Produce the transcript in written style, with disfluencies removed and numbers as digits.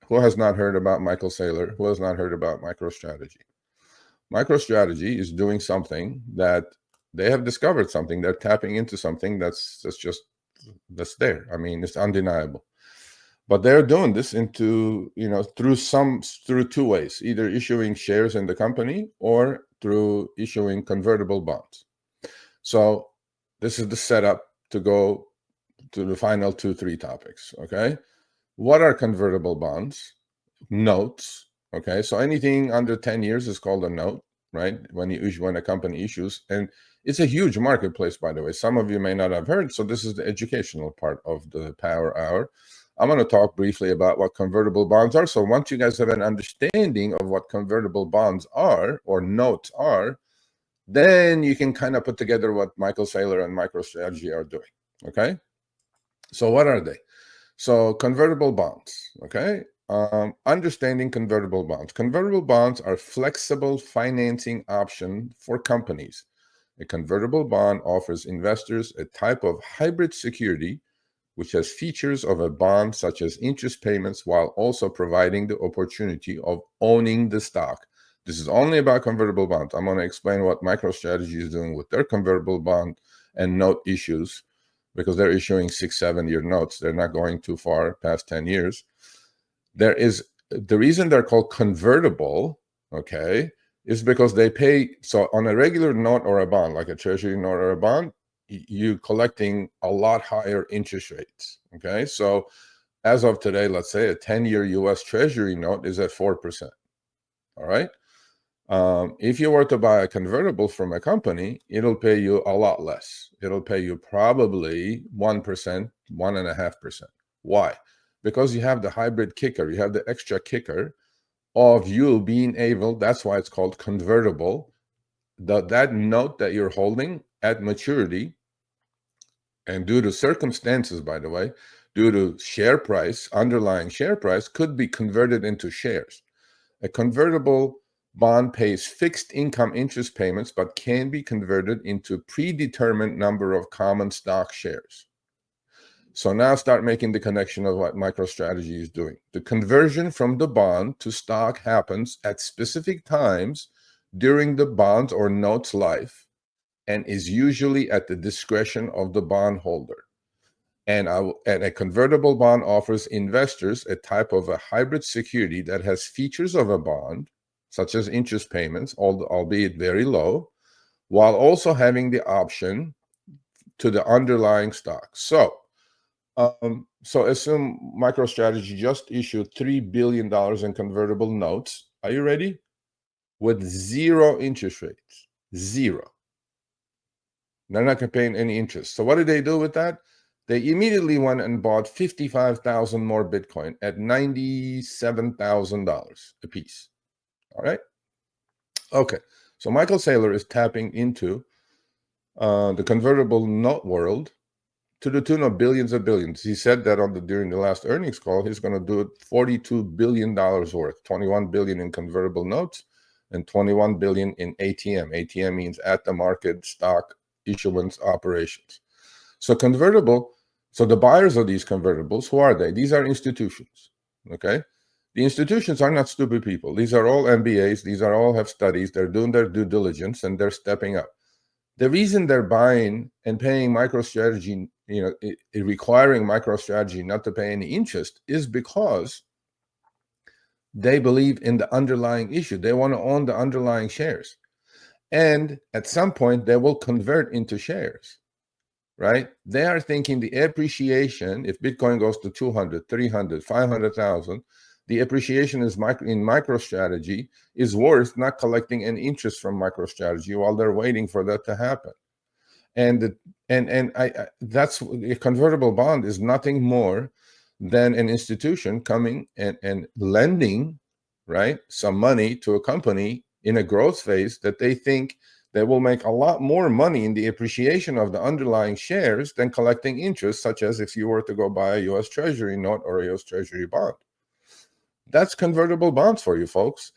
Who has not heard about Michael Saylor? Who has not heard about MicroStrategy? MicroStrategy is doing something that they have discovered something. They're tapping into something that's there. I mean, it's undeniable. But they're doing this through two ways, either issuing shares in the company or through issuing convertible bonds. So this is the setup to go to the final 2-3 topics. Okay, what are convertible bonds? Notes. Okay, so anything under 10 years is called a note, right? When a company issues, and it's a huge marketplace, by the way. Some of you may not have heard, so this is the educational part of the Power Hour. I'm going to talk briefly about what convertible bonds are. So once you guys have an understanding of what convertible bonds are or notes are, then you can kind of put together what Michael Saylor and MicroStrategy are doing. Okay, so what are they? So convertible bonds. Okay, understanding convertible bonds. Convertible bonds are flexible financing option for companies. A convertible bond offers investors a type of hybrid security which has features of a bond such as interest payments while also providing the opportunity of owning the stock. This is only about convertible bonds. I'm going to explain what MicroStrategy is doing with their convertible bond and note issues, because they're issuing 6-7 year notes. They're not going too far past 10 years. The reason they're called convertible, okay, is because they pay. So on a regular note or a bond, like a treasury note or a bond, you're collecting a lot higher interest rates. Okay, so as of today, let's say a 10-year US Treasury note is at 4%. All right. If you were to buy a convertible from a company, it'll pay you a lot less. It'll pay you probably 1%, 1.5%. Why? Because you have the hybrid kicker. You have the extra kicker of you being able, that's why it's called convertible. That note that you're holding at maturity, and due to circumstances, by the way, due to share price, underlying share price, could be converted into shares. A convertible bond pays fixed income interest payments, but can be converted into predetermined number of common stock shares. So now start making the connection of what MicroStrategy is doing. The conversion from the bond to stock happens at specific times during the bond's or note's life and is usually at the discretion of the bondholder. And a convertible bond offers investors a type of a hybrid security that has features of a bond, such as interest payments, albeit very low, while also having the option to the underlying stock. So assume MicroStrategy just issued $3 billion in convertible notes. Are you ready? With 0 interest rates. 0. They're not paying any interest. So what did they do with that? They immediately went and bought 55,000 more Bitcoin at $97,000 a piece. All right. Okay. So Michael Saylor is tapping into the convertible note world to the tune of billions of billions. He said that during the last earnings call, he's going to do it $42 billion worth, 21 billion in convertible notes and 21 billion in ATM. ATM means at the market stock issuance operations. So the buyers of these convertibles, who are they? These are institutions. Okay. The institutions are not stupid people. These are all MBAs. These are all have studies. They're doing their due diligence and they're stepping up. The reason they're buying and paying MicroStrategy, requiring MicroStrategy not to pay any interest, is because they believe in the underlying issue. They want to own the underlying shares. And at some point, they will convert into shares, right? They are thinking the appreciation, if Bitcoin goes to 200, 300, 500,000, the appreciation in MicroStrategy is worth not collecting any interest from MicroStrategy while they're waiting for that to happen. And that's a convertible bond is nothing more than an institution coming and lending, right, some money to a company in a growth phase that they think they will make a lot more money in the appreciation of the underlying shares than collecting interest, such as if you were to go buy a U.S. Treasury note or a U.S. Treasury bond. That's convertible bonds for you, folks.